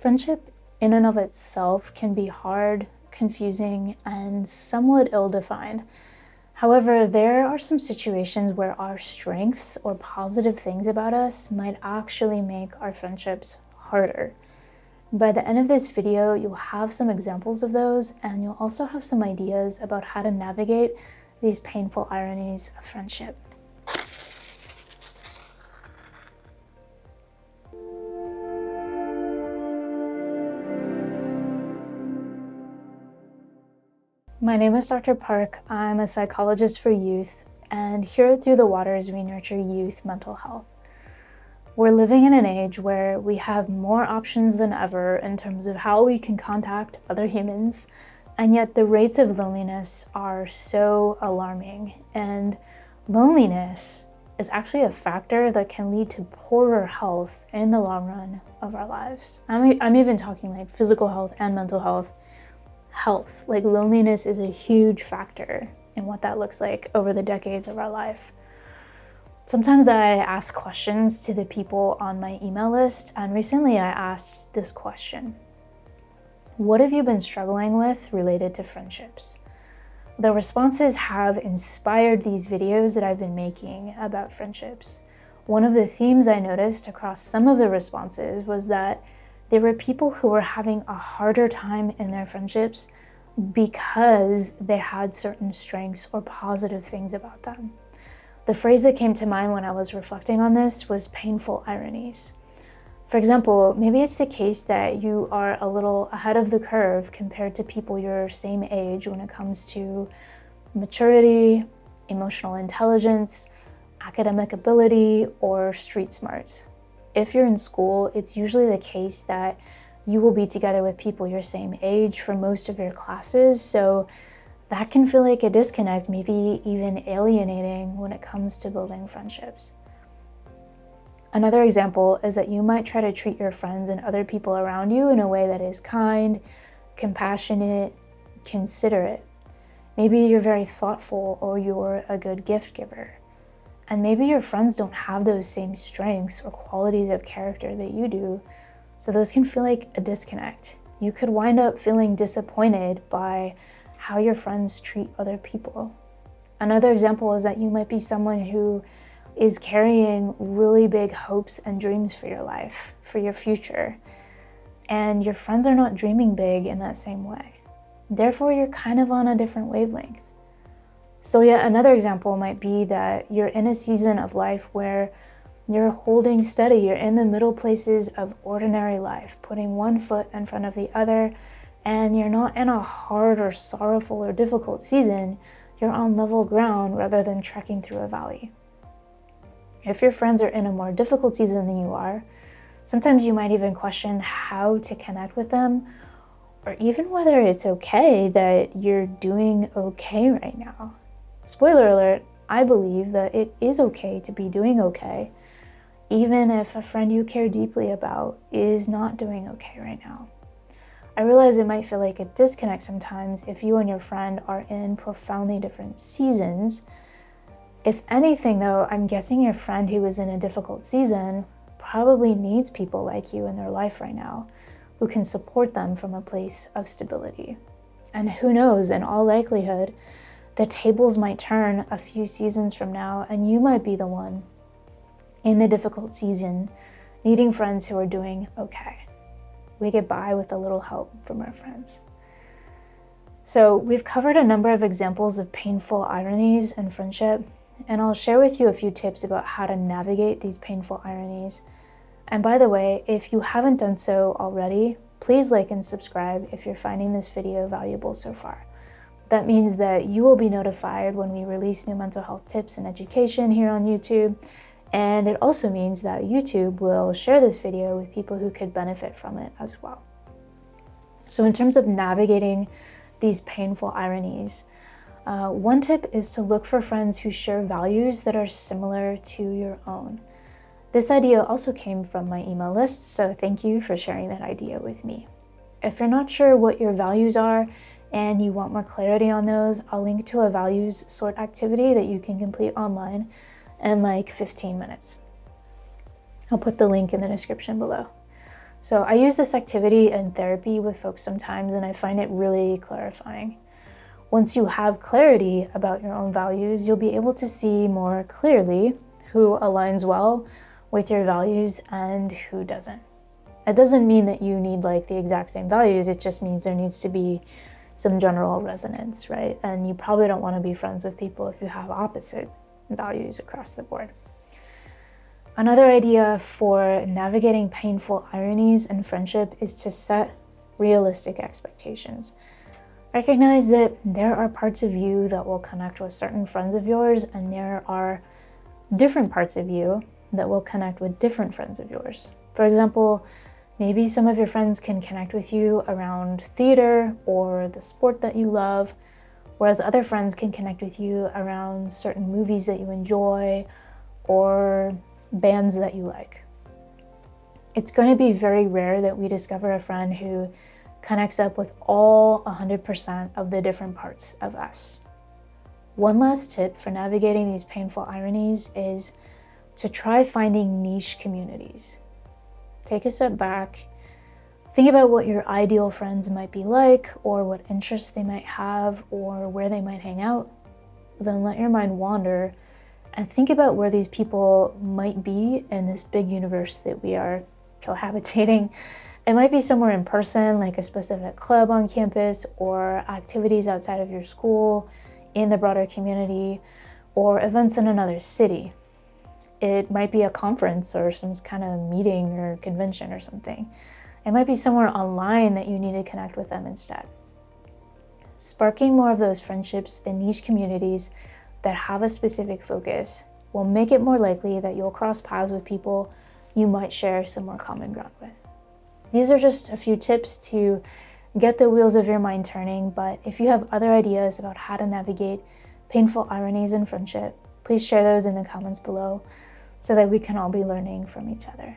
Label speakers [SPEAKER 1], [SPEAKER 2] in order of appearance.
[SPEAKER 1] Friendship in and of itself can be hard, confusing, and somewhat ill-defined. However, there are some situations where our strengths or positive things about us might actually make our friendships harder. By the end of this video, you'll have some examples of those, and you'll also have some ideas about how to navigate these painful ironies of friendship. My name is Dr. Park. I'm a psychologist for youth, and here at Through the Waters, we nurture youth mental health. We're living in an age where we have more options than ever in terms of how we can contact other humans, and yet the rates of loneliness are so alarming. And loneliness is actually a factor that can lead to poorer health in the long run of our lives. I'm even talking like physical health and mental health. Like loneliness is a huge factor in what that looks like over the decades of our life. Sometimes I ask questions to the people on my email list, and recently I asked this question: what have you been struggling with related to friendships? The responses have inspired these videos that I've been making about friendships. One of the themes I noticed across some of the responses was that there were people who were having a harder time in their friendships because they had certain strengths or positive things about them. The phrase that came to mind when I was reflecting on this was painful ironies. For example, maybe it's the case that you are a little ahead of the curve compared to people your same age when it comes to maturity, emotional intelligence, academic ability, or street smarts. If you're in school, it's usually the case that you will be together with people your same age for most of your classes, so that can feel like a disconnect, maybe even alienating when it comes to building friendships. Another example is that you might try to treat your friends and other people around you in a way that is kind, compassionate, considerate. Maybe you're very thoughtful or you're a good gift giver. And maybe your friends don't have those same strengths or qualities of character that you do, so those can feel like a disconnect. You could wind up feeling disappointed by how your friends treat other people. Another example is that you might be someone who is carrying really big hopes and dreams for your life, for your future, and your friends are not dreaming big in that same way. Therefore, you're kind of on a different wavelength. So yet another example might be that you're in a season of life where you're holding steady, you're in the middle places of ordinary life, putting one foot in front of the other, and you're not in a hard or sorrowful or difficult season, you're on level ground rather than trekking through a valley. If your friends are in a more difficult season than you are, sometimes you might even question how to connect with them, or even whether it's okay that you're doing okay right now. Spoiler alert, I believe that it is okay to be doing okay, even if a friend you care deeply about is not doing okay right now. I realize it might feel like a disconnect sometimes if you and your friend are in profoundly different seasons. If anything though, I'm guessing your friend who is in a difficult season probably needs people like you in their life right now who can support them from a place of stability. And who knows, in all likelihood, the tables might turn a few seasons from now and you might be the one in the difficult season needing friends who are doing okay. We get by with a little help from our friends. So we've covered a number of examples of painful ironies in friendship, and I'll share with you a few tips about how to navigate these painful ironies. And by the way, if you haven't done so already, please like and subscribe if you're finding this video valuable so far. That means that you will be notified when we release new mental health tips and education here on YouTube. And it also means that YouTube will share this video with people who could benefit from it as well. So in terms of navigating these painful ironies, one tip is to look for friends who share values that are similar to your own. This idea also came from my email list, so thank you for sharing that idea with me. If you're not sure what your values are and you want more clarity on those, I'll link to a values sort activity that you can complete online in like 15 minutes. I'll put the link in the description below. So I use this activity in therapy with folks sometimes, and I find it really clarifying. Once you have clarity about your own values, you'll be able to see more clearly who aligns well with your values and who doesn't. It doesn't mean that you need like the exact same values, it just means there needs to be some general resonance, right? And you probably don't want to be friends with people if you have opposite values across the board. Another idea for navigating painful ironies in friendship is to set realistic expectations. Recognize that there are parts of you that will connect with certain friends of yours, and there are different parts of you that will connect with different friends of yours. For example, maybe some of your friends can connect with you around theater or the sport that you love, whereas other friends can connect with you around certain movies that you enjoy or bands that you like. It's going to be very rare that we discover a friend who connects up with all 100% of the different parts of us. One last tip for navigating these painful ironies is to try finding niche communities. Take a step back, think about what your ideal friends might be like, or what interests they might have, or where they might hang out. Then let your mind wander and think about where these people might be in this big universe that we are cohabitating. It might be somewhere in person, like a specific club on campus, or activities outside of your school, in the broader community, or events in another city. It might be a conference or some kind of meeting or convention or something. It might be somewhere online that you need to connect with them instead. Sparking more of those friendships in niche communities that have a specific focus will make it more likely that you'll cross paths with people you might share some more common ground with. These are just a few tips to get the wheels of your mind turning, but if you have other ideas about how to navigate painful ironies in friendship, please share those in the comments below so that we can all be learning from each other.